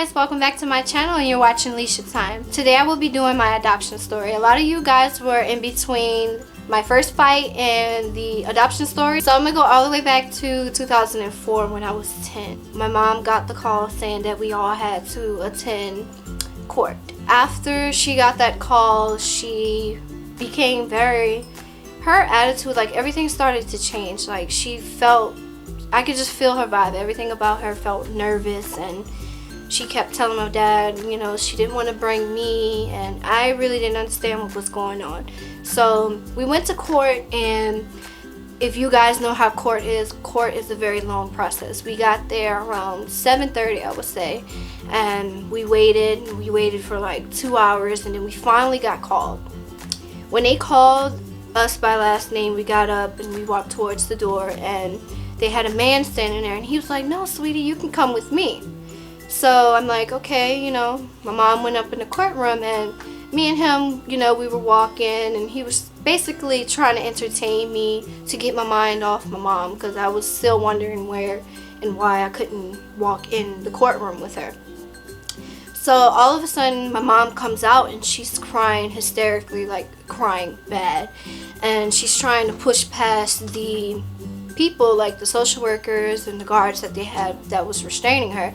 guys, welcome back to my channel and you're watching Leisha Time. Today I will be doing my adoption story. A lot of you guys were in between my first fight and the adoption story. So I'm going to go all the way back to 2004 when I was 10. My mom got the call saying that we all had to attend court. After she got that call, she became her attitude, like everything started to change. Like I could just feel her vibe. Everything about her felt nervous, and she kept telling my dad, she didn't want to bring me, and I really didn't understand what was going on. So we went to court, and if you guys know how court is a very long process. We got there around 7:30, I would say, and we waited for like 2 hours, and then we finally got called. When they called us by last name, we got up and we walked towards the door, and they had a man standing there, and he was like, "No, sweetie, you can come with me." So I'm like, okay, my mom went up in the courtroom, and me and him, we were walking, and he was basically trying to entertain me to get my mind off my mom, because I was still wondering where and why I couldn't walk in the courtroom with her. So all of a sudden my mom comes out, and she's crying hysterically, like crying bad, and she's trying to push past the people, like the social workers and the guards that they had that was restraining her,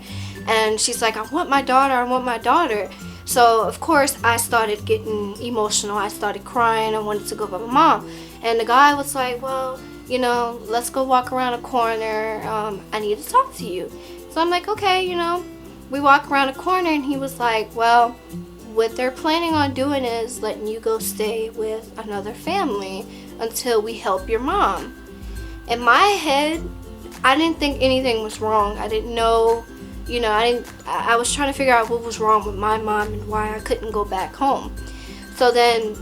and she's like, I want my daughter. So of course I started getting emotional. I started crying. I wanted to go by my mom, and the guy was like, well, let's go walk around a corner. I need to talk to you. So I'm like, okay, we walk around a corner, and he was like, well, what they're planning on doing is letting you go stay with another family until we help your mom. In my head, I didn't think anything was wrong. I didn't know, I was trying to figure out what was wrong with my mom and why I couldn't go back home. So then,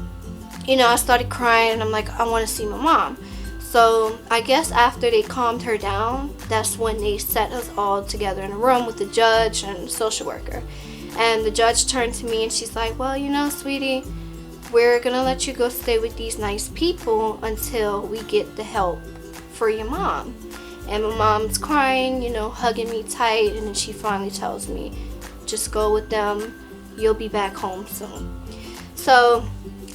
I started crying, and I'm like, I want to see my mom. So I guess after they calmed her down, that's when they set us all together in a room with the judge and the social worker. And the judge turned to me, and she's like, well, sweetie, we're going to let you go stay with these nice people until we get the help for your mom. And my mom's crying, hugging me tight, and then she finally tells me, just go with them, you'll be back home soon. So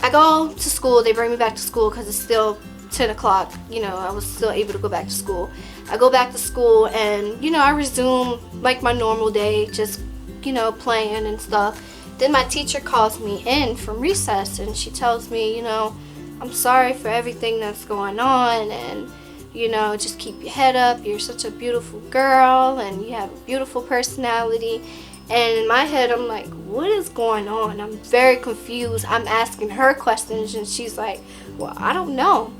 I go to school. They bring me back to school because it's still 10 o'clock. I was still able to go back to school. I go back to school, and I resume like my normal day, just playing and stuff. Then my teacher calls me in from recess, and she tells me, I'm sorry for everything that's going on, and just keep your head up. You're such a beautiful girl, and you have a beautiful personality. And in my head, I'm like, what is going on? I'm very confused. I'm asking her questions, and she's like, well, I don't know.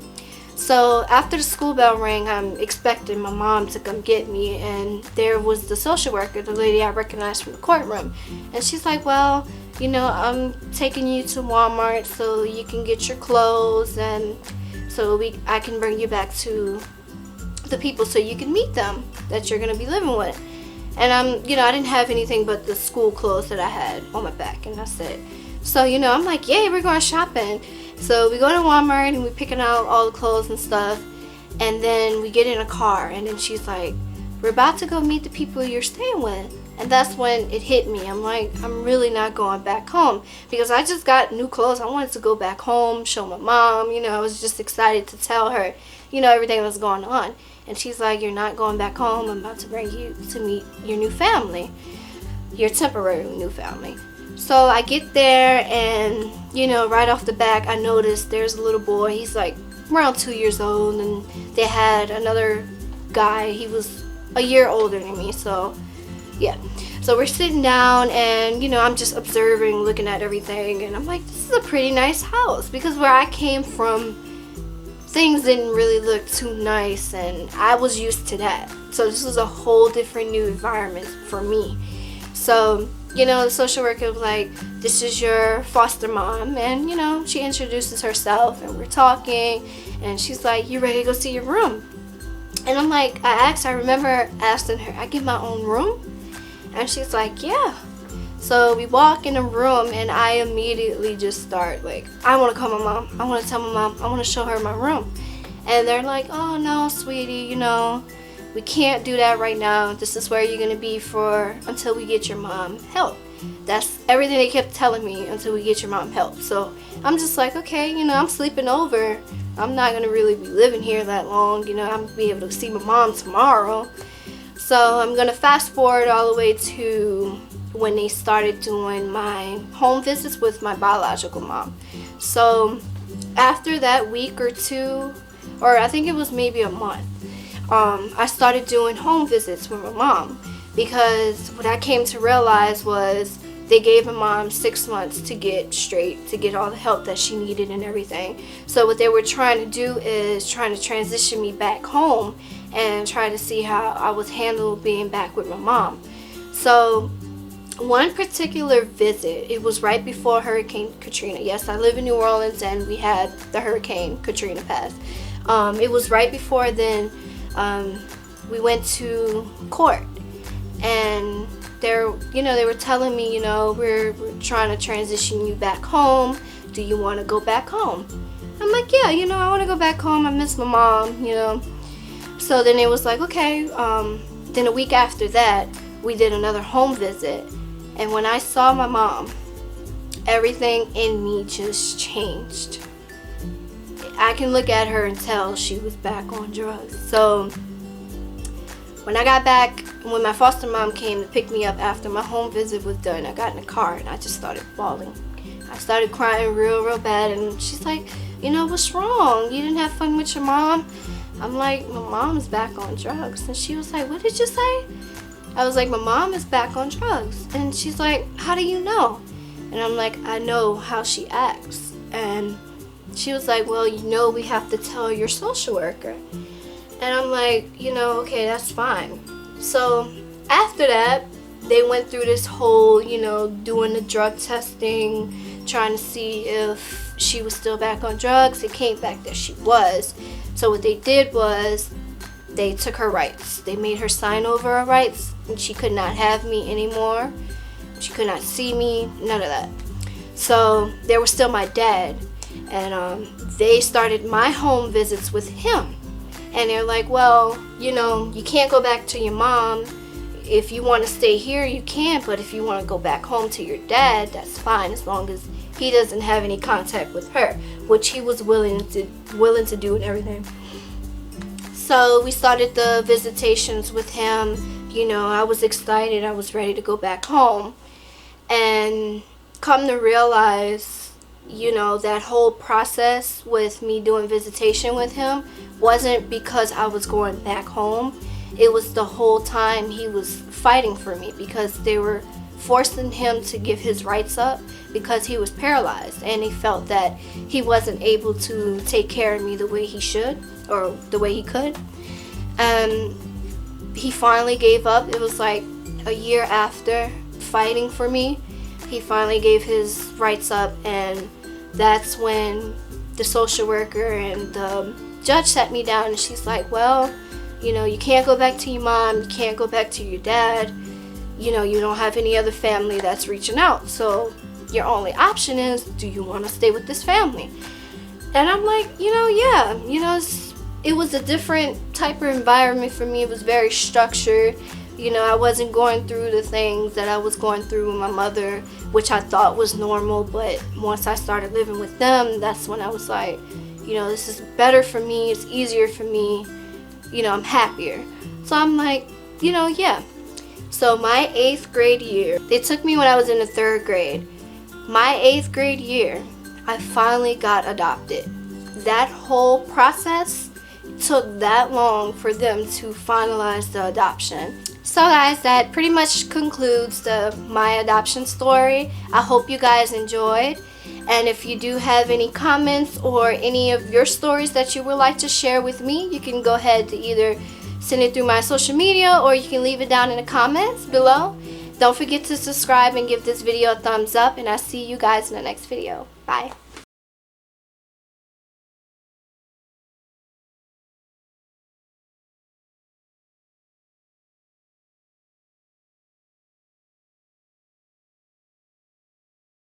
So after the school bell rang, I'm expecting my mom to come get me, and there was the social worker, the lady I recognized from the courtroom. And she's like, well, I'm taking you to Walmart so you can get your clothes, and so I can bring you back to the people so you can meet them that you're going to be living with. And I didn't have anything but the school clothes that I had on my back, and that's it. So, I'm like, yay, we're going shopping. So we go to Walmart, and we're picking out all the clothes and stuff, and then we get in a car, and then she's like, we're about to go meet the people you're staying with. And that's when it hit me. I'm like, I'm really not going back home, because I just got new clothes. I wanted to go back home, show my mom, I was just excited to tell her, everything that was going on. And she's like, you're not going back home. I'm about to bring you to meet your new family, your temporary new family. So I get there, and, right off the back, I noticed there's a little boy. He's like around 2 years old, and they had another guy. He was a year older than me, so yeah. So we're sitting down, and I'm just observing, looking at everything, and I'm like, this is a pretty nice house, because where I came from, things didn't really look too nice, and I was used to that. So this was a whole different new environment for me. So the social worker was like, this is your foster mom, and she introduces herself, and we're talking, and she's like, you ready to go see your room? And I'm like, I remember asking her, I get my own room? And she's like, yeah. So we walk in a room, and I immediately just start like, I want to call my mom. I want to tell my mom. I want to show her my room. And they're like, oh no, sweetie, we can't do that right now. This is where you're gonna be for until we get your mom help. That's everything they kept telling me, until we get your mom help. So I'm just like, okay, you know, I'm sleeping over. I'm not gonna really be living here that long, you know. I'm gonna be able to see my mom tomorrow. So I'm gonna fast forward all the way to when they started doing my home visits with my biological mom. So after that week or two, or I think it was maybe a month, I started doing home visits with my mom, because what I came to realize was they gave my mom 6 months to get straight, to get all the help that she needed and everything. So what they were trying to do is trying to transition me back home and try to see how I was handled being back with my mom. So one particular visit, it was right before Hurricane Katrina. Yes, I live in New Orleans and we had the Hurricane Katrina pass. It was right before then. We went to court, and they were telling me, you know, we're trying to transition you back home. Do you want to go back home? I'm like, yeah, you know, I want to go back home. I miss my mom, you know. So then it was like, okay. Then a week after that, we did another home visit, and when I saw my mom, everything in me just changed. I can look at her and tell she was back on drugs. So when I got back, when my foster mom came to pick me up after my home visit was done, I got in the car and I just started bawling. I started crying real bad, and she's like, you know, what's wrong? You didn't have fun with your mom? I'm like, my mom's back on drugs. And she was like, what did you say? I was like, my mom is back on drugs. And she's like, how do you know? And I'm like, I know how she acts. And she was like, well, you know, we have to tell your social worker. And I'm like, you know, okay, that's fine. So after that, they went through this whole, you know, doing the drug testing, trying to see if she was still back on drugs. It came back that she was. So what they did was they took her rights. They made her sign over her rights, and she could not have me anymore. She could not see me, none of that. So they were still my dad. And they started my home visits with him. And they're like, well, you know, you can't go back to your mom. If you want to stay here, you can. But if you want to go back home to your dad, that's fine, as long as he doesn't have any contact with her, which he was willing to do and everything. So we started the visitations with him. You know, I was excited. I was ready to go back home. And come to realize, you know, that whole process with me doing visitation with him wasn't because I was going back home. It was the whole time he was fighting for me, because they were forcing him to give his rights up because he was paralyzed, and he felt that he wasn't able to take care of me the way he should, or the way he could. And he finally gave up. It was like a year after fighting for me, he finally gave his rights up, and that's when the social worker and the judge sat me down, and she's like, well, you know, you can't go back to your mom, you can't go back to your dad, you know, you don't have any other family that's reaching out, so your only option is, do you want to stay with this family? And I'm like, you know, yeah, you know, it was a different type of environment for me. It was very structured. You know, I wasn't going through the things that I was going through with my mother, which I thought was normal. But once I started living with them, that's when I was like, you know, this is better for me. It's easier for me. You know, I'm happier. So I'm like, you know, yeah. So my 8th grade year, it took me when I was in the 3rd grade. My 8th grade year, I finally got adopted. That whole process took that long for them to finalize the adoption. So guys, that pretty much concludes my adoption story. I hope you guys enjoyed. And if you do have any comments or any of your stories that you would like to share with me, you can go ahead to either send it through my social media, or you can leave it down in the comments below. Don't forget to subscribe and give this video a thumbs up, and I'll see you guys in the next video. Bye.